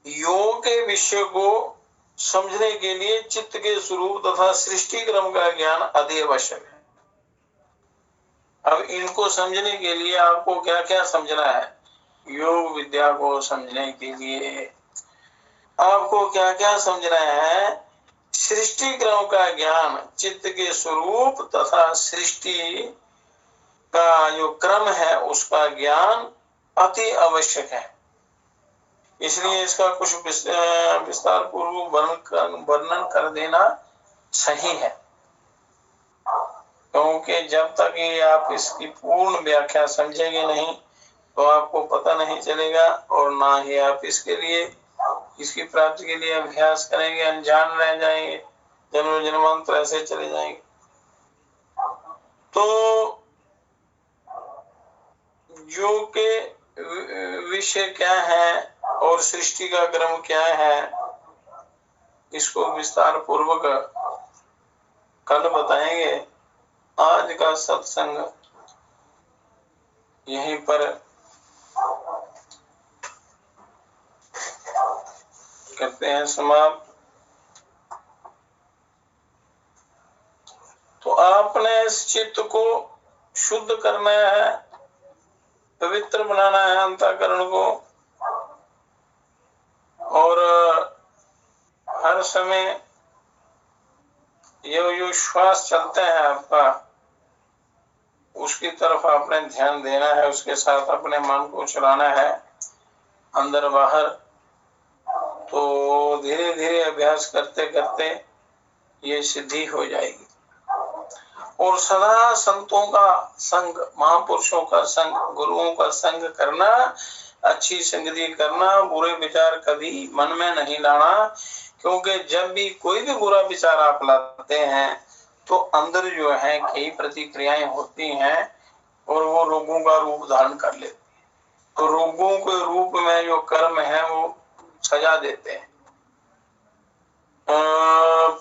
योग के विषय को समझने के लिए चित्त के स्वरूप तथा सृष्टि क्रम का ज्ञान अति आवश्यक है। अब इनको समझने के लिए आपको क्या क्या समझना है? योग विद्या को समझने के लिए आपको क्या क्या समझना है? सृष्टि क्रम का ज्ञान, चित्त के स्वरूप तथा सृष्टि का जो क्रम है उसका ज्ञान अति आवश्यक है। इसलिए इसका कुछ विस्तार पूर्वक वर्णन कर देना सही है, क्योंकि जब तक ये आप इसकी पूर्ण व्याख्या समझेंगे नहीं तो आपको पता नहीं चलेगा और ना ही आप इसके लिए, इसकी प्राप्ति के लिए अभ्यास करेंगे, अनजान रह जाएंगे, जन्म जन्मांतर ऐसे चले जाएंगे। तो योग के विषय क्या है और सृष्टि का क्रम क्या है, इसको विस्तार पूर्वक कल बताएंगे। आज का सत्संग यहीं पर करते हैं समाप्त। तो आपने इस चित्त को शुद्ध करना है, पवित्र बनाना है अंतःकरण को, और हर समय ये श्वास चलता है आपका, उसकी तरफ आपने ध्यान देना है, उसके साथ अपने मन को चलाना है अंदर बाहर। तो धीरे धीरे अभ्यास करते करते ये सिद्धि हो जाएगी। और सदा संतों का संग, महापुरुषों का संग, गुरुओं का संग करना, अच्छी संगति करना, बुरे विचार कभी मन में नहीं लाना। क्योंकि जब भी कोई भी बुरा विचार आप लाते हैं तो अंदर जो है कई प्रतिक्रियाएं होती हैं और वो रोगों का रूप धारण कर लेती है। तो रोगों के रूप में जो कर्म है वो सजा देते हैं।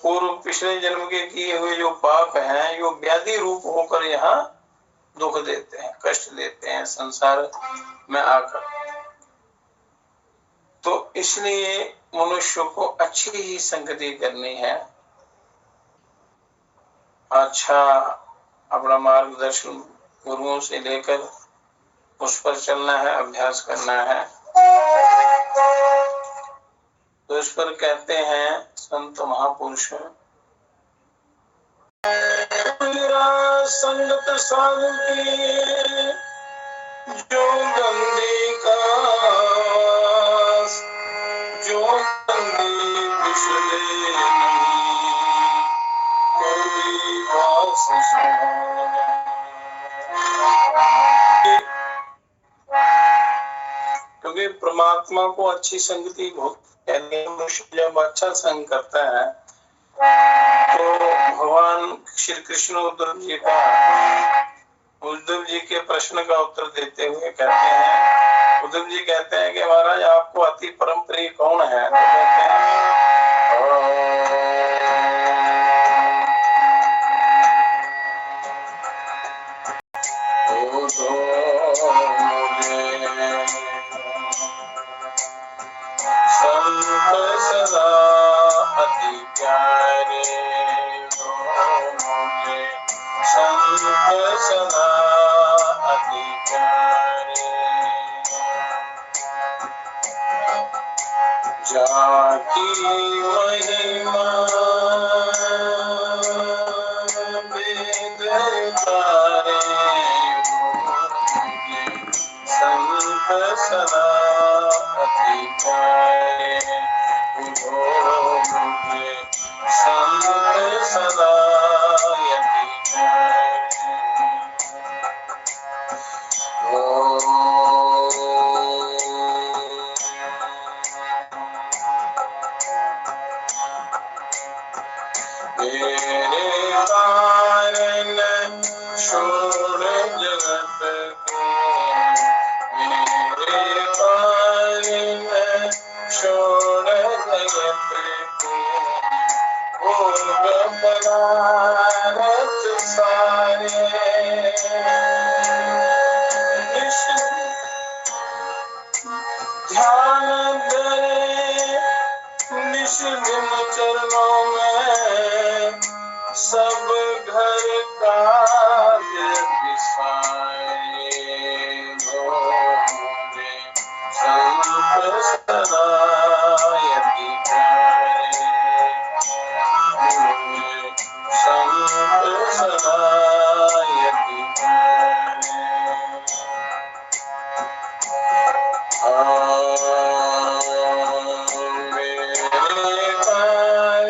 पूर्व पिछले जन्म के किए हुए जो पाप हैं, जो व्याधि रूप होकर यहाँ दुख देते हैं, कष्ट देते हैं संसार में आकर। तो इसलिए मनुष्य को अच्छी ही संगति करनी है, अच्छा अपना मार्गदर्शन गुरुओं से लेकर उस पर चलना है, अभ्यास करना है। तो इस पर कहते हैं संत महापुरुष, संगत साधु की जो गंदी का जो गंदी पिछले नहीं कोई वास क्योंकि परमात्मा को अच्छी संगति बहुत, यानी मनुष्य जब अच्छा संग करता है तो भगवान श्री कृष्ण उद्धव जी के प्रश्न का उत्तर देते हुए कहते हैं, उद्धव जी कहते हैं कि महाराज आपको अति परम प्रिय कौन है? तो कहते हैं संत सदा अति प्यारे संत सदा अति प्यारे जाकी महिमा वेद तारे संत सदा अति प्यारे मुझे संत सदा अति प्यारे। मेरे कारण छोड़ जगत को, मेरे कारण छोड़ जगत को, भोग पदार्थ सारे ध्यान धरे निश दिन चरणों में सब घर काज बिसारे मोरे संत सदा अति प्यारे मोरे संत सदा अति प्यारे। मेरे कारण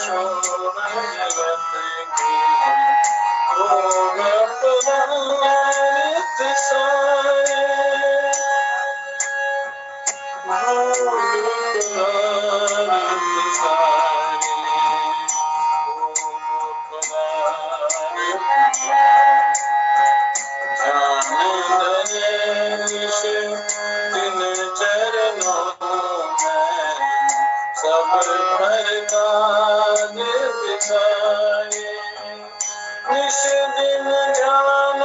छोड़ जगत की भोग पदार्थ सारे भोग पदार्थ सारे भोग पदार्थ ध्यान धरे निश दिन चरणों में सब घर काज बिसारे निश दिन ध्यान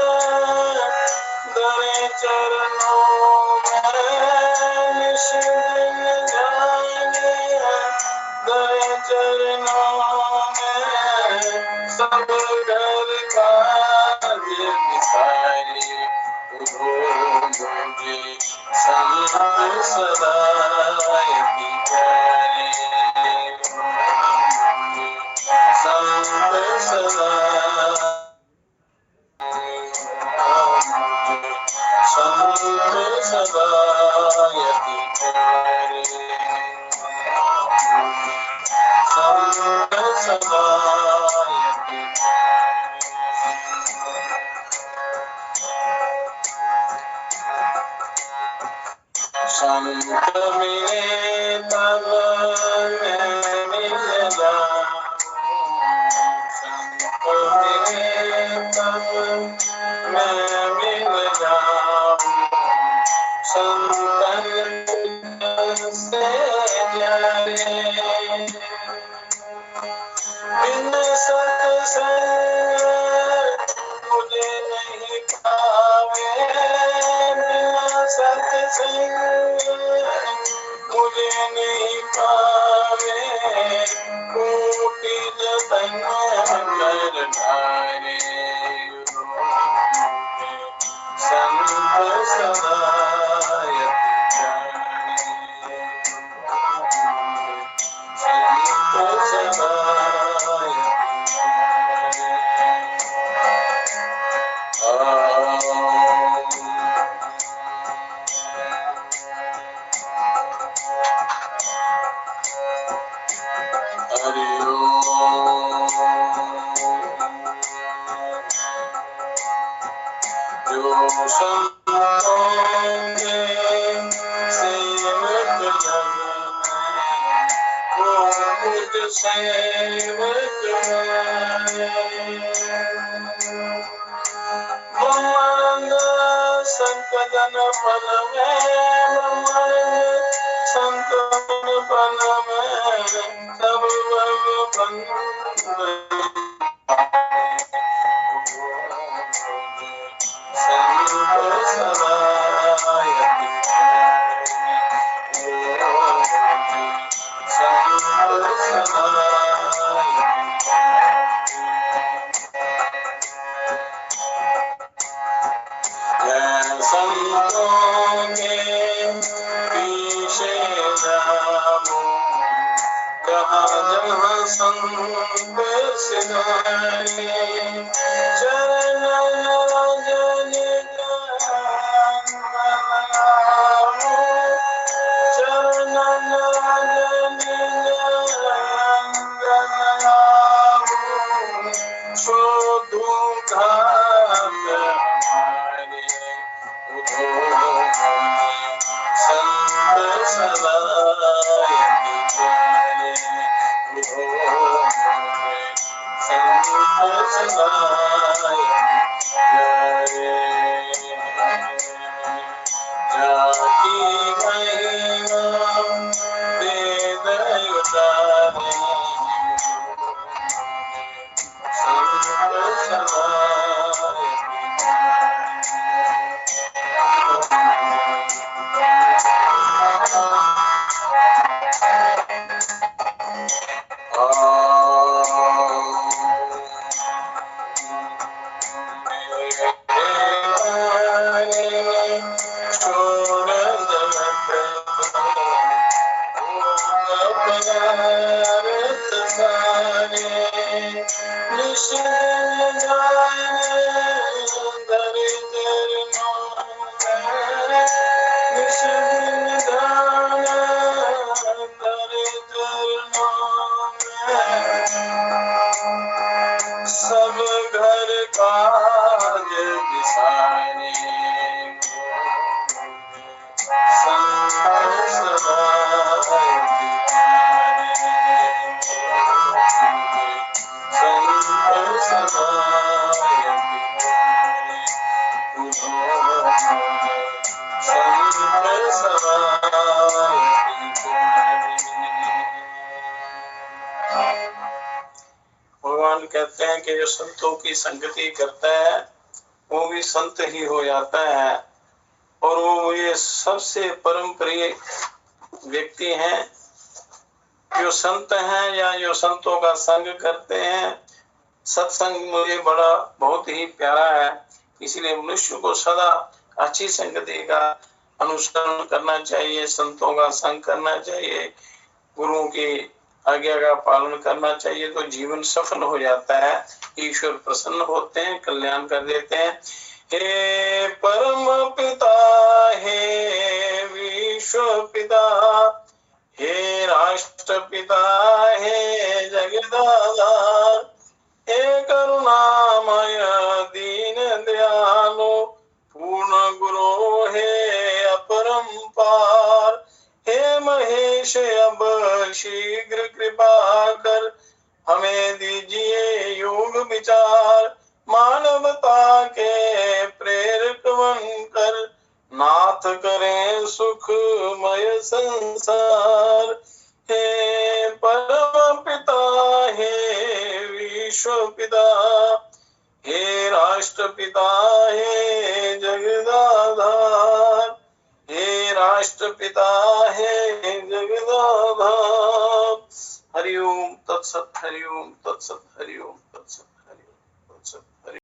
धरे चरणों में निश दिन ध्यान धरे चरणों में सब घर काज बिसारे मुझे संत सदा अति प्यारे संत सदा संत सदा अति प्यारे संत सदा अति संत मिले तब मैं मिल जाऊं, संत मिले तब मैं मिल जाऊं, संतन से न्यारे बिन सत्संग मुझे धारे संत सदा यति जाने संत सदा यति हरि ओम। जो संतों के सेवक जन वो मुझ सेवक ब्रह्मानंद संतजन पद में ब्रह्मानंद संतजन पद में सब भगवान संत सदा यति संत सदा संतों के पीछे जाऊं कहाँ जहाँ संत सिधारे चरण राजन चरण राजन शोधूं घाट हमारे संत सदा यति जाने संत सदा यति जाकी महिमा वेद उतारे संत सदा सब घर काज बिसारे संत सदा यति संत सदा यति संत सदा भगवान कहते हैं कि जो संतों की संगति करता है वो भी संत ही हो जाता है और वो मुझे सबसे परम प्रिय व्यक्ति हैं जो संत हैं या जो संतों का संग करते हैं। सत्संग मुझे बड़ा बहुत ही प्यारा है, इसलिए मनुष्य को सदा अच्छी संगति का अनुसरण करना चाहिए, संतों का संग करना चाहिए, गुरुओं की आज्ञा का पालन करना चाहिए तो जीवन सफल हो जाता है। ईश्वर प्रसन्न होते हैं, कल्याण कर देते हैं। हे परम पिता, हे विश्व पिता, हे राष्ट्र पिता, हे जगदाधार, हे करुणामय दीन दयालु पूर्ण गुरु, हे अपरंपार, हे महेश अब शीघ्र कृपा कर हमें दीजिए योग विचार, मानवता के प्रेरक बनकर नाथ करें सुखमय संसार। हे परम पिता, हे विश्व पिता, हे राष्ट्र पिता, हे जगदाधार, हे राष्ट्र पिता, हे जगदाधार। हरि ओम तत्सत, हरि ओम तत्सत, हरि ओम तत्सत, हरि ओम। तत्सत।